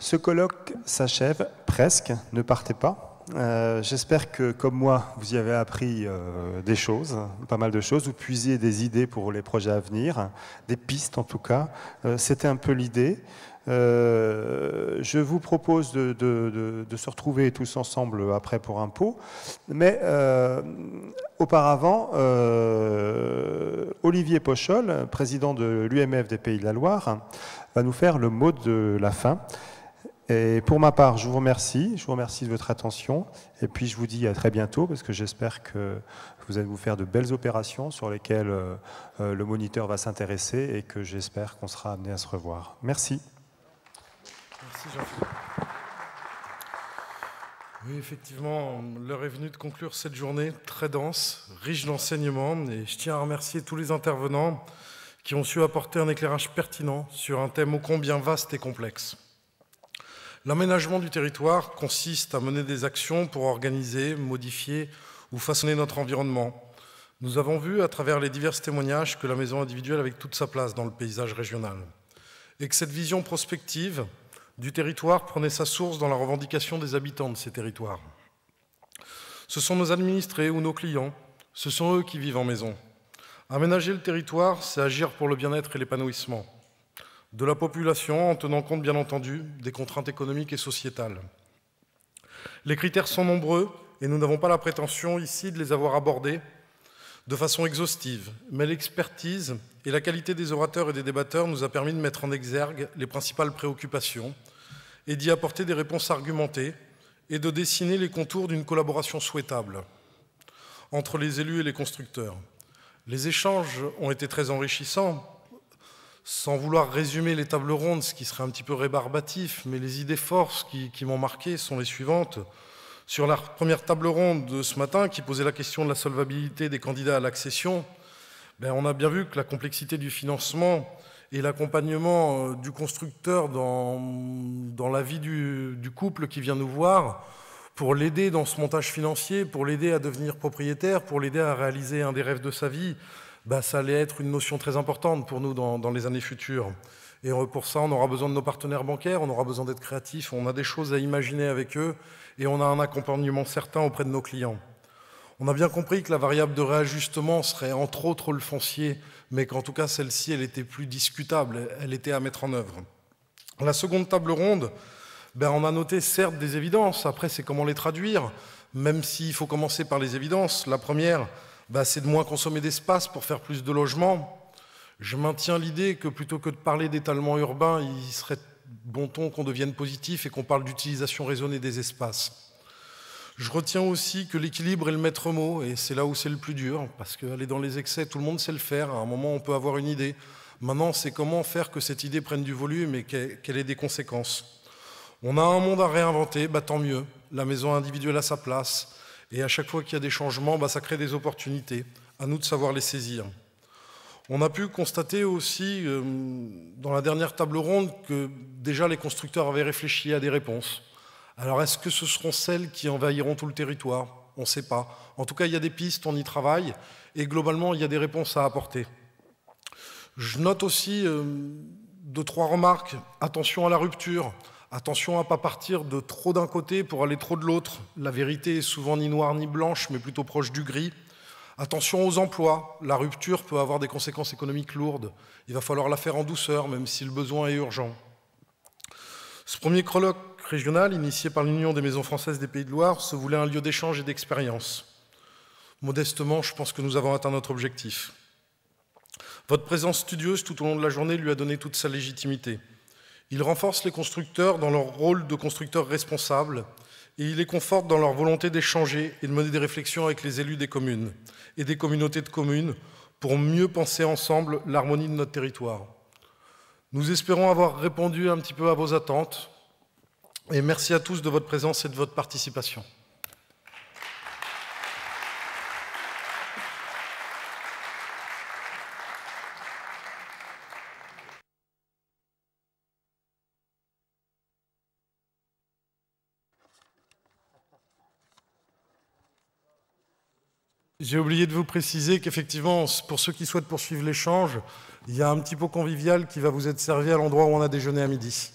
Ce colloque s'achève presque, ne partez pas. J'espère que, comme moi, vous y avez appris des choses, pas mal de choses. Vous puisiez des idées pour les projets à venir, des pistes en tout cas. C'était un peu l'idée. Je vous propose de se retrouver tous ensemble après pour un pot. Mais auparavant, Olivier Pochol, président de l'UMF des Pays de la Loire, va nous faire le mot de la fin. Et pour ma part, je vous remercie de votre attention, et puis je vous dis à très bientôt, parce que j'espère que vous allez vous faire de belles opérations sur lesquelles le moniteur va s'intéresser, et que j'espère qu'on sera amené à se revoir. Merci. Merci Jean-Philippe. Oui, effectivement, l'heure est venue de conclure cette journée très dense, riche d'enseignements, et je tiens à remercier tous les intervenants qui ont su apporter un éclairage pertinent sur un thème ô combien vaste et complexe. L'aménagement du territoire consiste à mener des actions pour organiser, modifier ou façonner notre environnement. Nous avons vu à travers les divers témoignages que la maison individuelle avait toute sa place dans le paysage régional et que cette vision prospective du territoire prenait sa source dans la revendication des habitants de ces territoires. Ce sont nos administrés ou nos clients, ce sont eux qui vivent en maison. Aménager le territoire, c'est agir pour le bien-être et l'épanouissement de la population en tenant compte, bien entendu, des contraintes économiques et sociétales. Les critères sont nombreux et nous n'avons pas la prétention ici de les avoir abordés de façon exhaustive, mais l'expertise et la qualité des orateurs et des débatteurs nous a permis de mettre en exergue les principales préoccupations et d'y apporter des réponses argumentées et de dessiner les contours d'une collaboration souhaitable entre les élus et les constructeurs. Les échanges ont été très enrichissants. Sans vouloir résumer les tables rondes, ce qui serait un petit peu rébarbatif, mais les idées forces qui m'ont marqué sont les suivantes. Sur la première table ronde de ce matin, qui posait la question de la solvabilité des candidats à l'accession, on a bien vu que la complexité du financement et l'accompagnement du constructeur dans la vie du couple qui vient nous voir, pour l'aider dans ce montage financier, pour l'aider à devenir propriétaire, pour l'aider à réaliser un des rêves de sa vie, ça allait être une notion très importante pour nous dans les années futures. Et pour ça, on aura besoin de nos partenaires bancaires, on aura besoin d'être créatifs, on a des choses à imaginer avec eux, et on a un accompagnement certain auprès de nos clients. On a bien compris que la variable de réajustement serait entre autres le foncier, mais qu'en tout cas, celle-ci, elle était plus discutable, elle était à mettre en œuvre. La seconde table ronde, on a noté certes des évidences, après c'est comment les traduire, même s'il faut commencer par les évidences. La première, c'est de moins consommer d'espace pour faire plus de logements. Je maintiens l'idée que plutôt que de parler d'étalement urbain, il serait bon ton qu'on devienne positif et qu'on parle d'utilisation raisonnée des espaces. Je retiens aussi que l'équilibre est le maître mot, et c'est là où c'est le plus dur, parce qu'aller dans les excès, tout le monde sait le faire. À un moment, on peut avoir une idée. Maintenant, c'est comment faire que cette idée prenne du volume et qu'elle ait des conséquences. On a un monde à réinventer, tant mieux. La maison individuelle a sa place. Et à chaque fois qu'il y a des changements, ça crée des opportunités. À nous de savoir les saisir. On a pu constater aussi, dans la dernière table ronde, que déjà les constructeurs avaient réfléchi à des réponses. Alors, est-ce que ce seront celles qui envahiront tout le territoire? On ne sait pas. En tout cas, il y a des pistes, on y travaille, et globalement, il y a des réponses à apporter. Je note aussi 2-3 remarques. Attention à la rupture. Attention à ne pas partir de trop d'un côté pour aller trop de l'autre. La vérité est souvent ni noire ni blanche, mais plutôt proche du gris. Attention aux emplois. La rupture peut avoir des conséquences économiques lourdes. Il va falloir la faire en douceur, même si le besoin est urgent. Ce premier colloque régional, initié par l'Union des maisons françaises des Pays de Loire, se voulait un lieu d'échange et d'expérience. Modestement, je pense que nous avons atteint notre objectif. Votre présence studieuse tout au long de la journée lui a donné toute sa légitimité. Il renforce les constructeurs dans leur rôle de constructeurs responsables et il les conforte dans leur volonté d'échanger et de mener des réflexions avec les élus des communes et des communautés de communes pour mieux penser ensemble l'harmonie de notre territoire. Nous espérons avoir répondu un petit peu à vos attentes et merci à tous de votre présence et de votre participation. J'ai oublié de vous préciser qu'effectivement, pour ceux qui souhaitent poursuivre l'échange, il y a un petit pot convivial qui va vous être servi à l'endroit où on a déjeuné à midi.